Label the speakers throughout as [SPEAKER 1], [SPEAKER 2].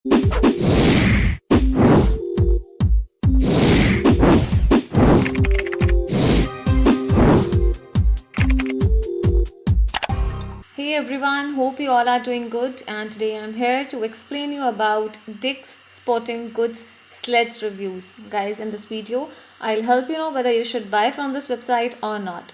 [SPEAKER 1] Hey everyone, hope you all are doing good, and today I'm here to explain you about Dick's Sporting Goods Sleds reviews. Guys, in this video, I'll help you know whether you should buy from this website or not.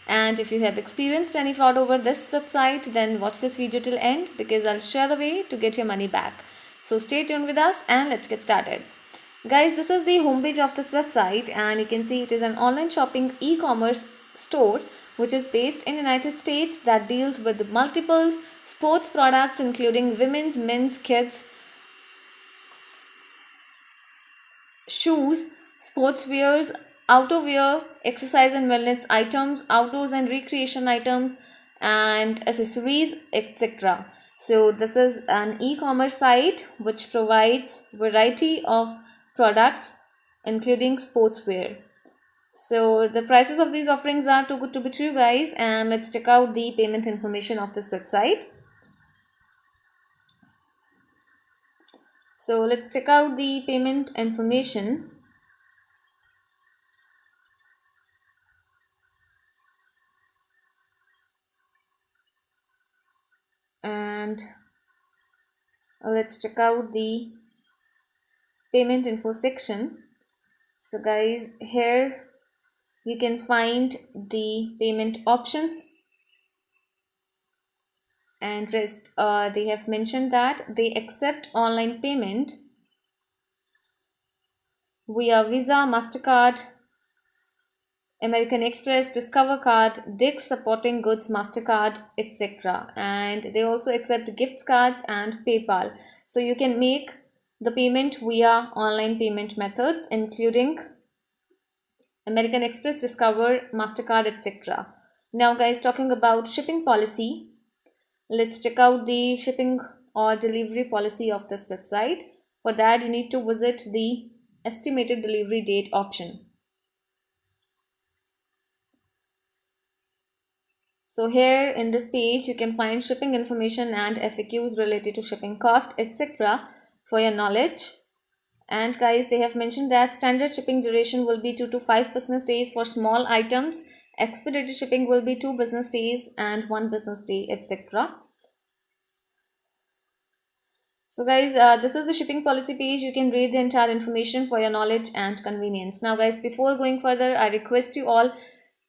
[SPEAKER 1] And if you have experienced any fraud over this website, then watch this video till end because I'll share the way to get your money back. So stay tuned with us and let's get started. Guys, this is the homepage of this website and you can see it is an online shopping e-commerce store which is based in United States that deals with multiple sports products including women's, men's, kids, shoes, sportswears, outerwear, exercise and wellness items, outdoors and recreation items, and accessories, etc. So this is an e-commerce site which provides variety of products including sportswear. So the prices of these offerings are too good to be true, guys, and let's check out the payment information of this website. So let's check out the payment information. And let's check out the payment info section. So guys, here you can find the payment options and rest. They have mentioned that they accept online payment via Visa, MasterCard, American Express, Discover Card, Dick's Supporting Goods, MasterCard, etc. And they also accept gift cards and PayPal. So you can make the payment via online payment methods including American Express, Discover, MasterCard, etc. Now guys, talking about shipping policy, let's check out the shipping or delivery policy of this website. For that, you need to visit the estimated delivery date option. So here in this page, you can find shipping information and FAQs related to shipping cost, etc. for your knowledge. And guys, they have mentioned that standard shipping duration will be 2 to 5 business days for small items. Expedited shipping will be 2 business days and 1 business day, etc. So guys, this is the shipping policy page. You can read the entire information for your knowledge and convenience. Now guys, before going further, I request you all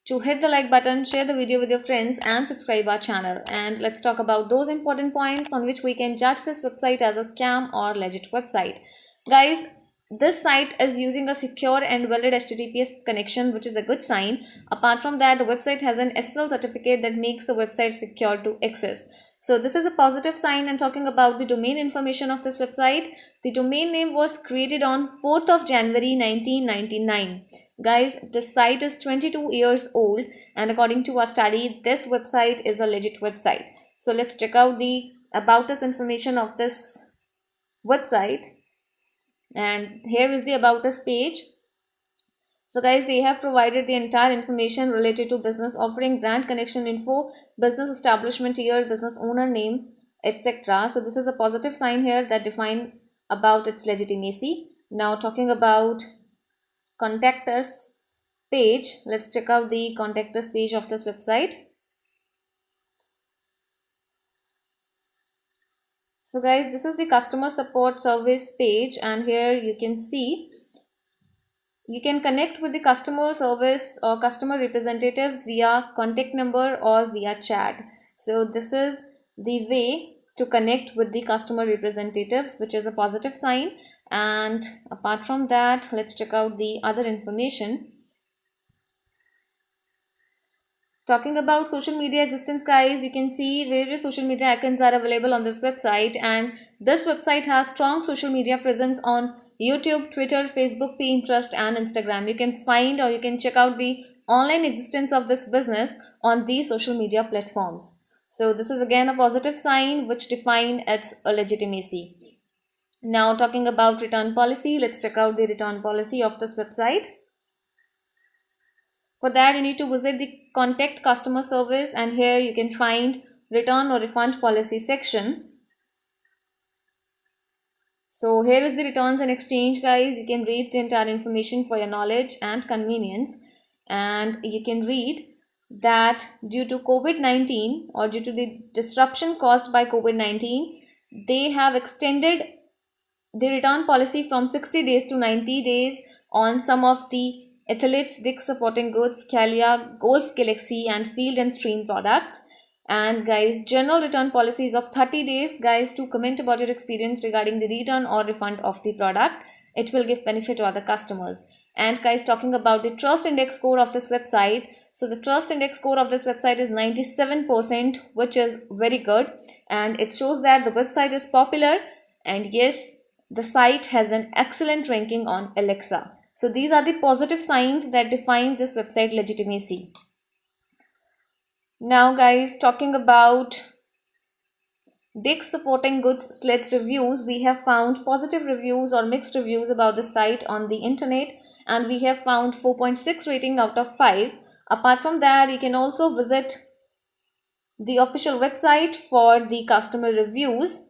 [SPEAKER 1] to hit the like button, share the video with your friends and subscribe our channel. And let's talk about those important points on which we can judge this website as a scam or legit website. Guys, this site is using a secure and valid HTTPS connection, which is a good sign. Apart from that, the website has an SSL certificate that makes the website secure to access. So this is a positive sign. And talking about the domain information of this website, the domain name was created on 4th of January 1999. Guys, this site is 22 years old and according to a study, this website is a legit website. So let's check out the about us information of this website. And here is the about us page. So guys, they have provided the entire information related to business offering, brand connection info, business establishment year, business owner name, etc. So this is a positive sign here that define about its legitimacy. Now talking about contact us page, let's check out the contact us page of this website. So guys, this is the customer support service page and here you can see you can connect with the customer service or customer representatives via contact number or via chat. So this is the way to connect with the customer representatives, which is a positive sign. And apart from that, let's check out the other information. Talking about social media existence, guys, you can see various social media icons are available on this website, and this website has strong social media presence on YouTube, Twitter, Facebook, Pinterest, and Instagram. You can find or you can check out the online existence of this business on these social media platforms. So this is again a positive sign which define its legitimacy. Now talking about return policy, let's check out the return policy of this website. For that, you need to visit the contact customer service and here you can find return or refund policy section. So here is the returns and exchange, guys. You can read the entire information for your knowledge and convenience. And you can read that due to COVID-19 or due to the disruption caused by COVID-19, they have extended the return policy from 60 days to 90 days on some of the Athletes, Dick's Sporting Goods, Calia, Golf Galaxy and Field and Stream products. And guys, general return policies of 30 days, guys, to comment about your experience regarding the return or refund of the product. It will give benefit to other customers. And guys, talking about the trust index score of this website, so the trust index score of this website is 97%, which is very good, and it shows that the website is popular, and yes, the site has an excellent ranking on Alexa. So these are the positive signs that define this website legitimacy. Now guys, talking about Dick's Sporting Goods Sleds reviews, we have found positive reviews or mixed reviews about the site on the internet, and we have found 4.6 rating out of 5. Apart from that, you can also visit the official website for the customer reviews.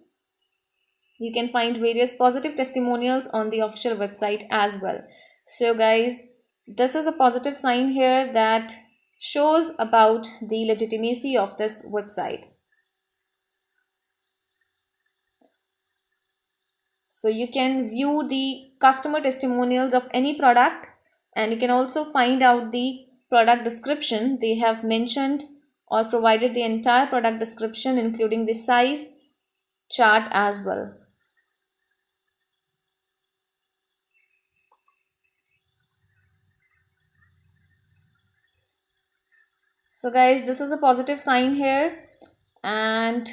[SPEAKER 1] You can find various positive testimonials on the official website as well. So guys, this is a positive sign here that shows about the legitimacy of this website. So you can view the customer testimonials of any product, and you can also find out the product description. They have mentioned or provided the entire product description, including the size chart as well. So guys, this is a positive sign here. And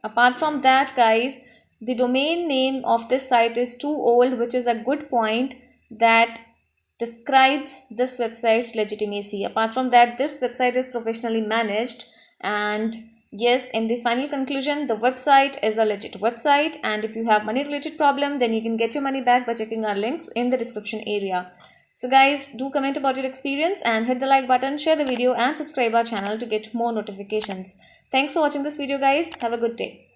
[SPEAKER 1] apart from that, guys, the domain name of this site is too old, which is a good point that describes this website's legitimacy. Apart from that, this website is professionally managed, and yes, in the final conclusion, the website is a legit website, and if you have money related problem, then you can get your money back by checking our links in the description area. So guys, do comment about your experience and hit the like button, share the video and subscribe our channel to get more notifications. Thanks for watching this video, guys. Have a good day.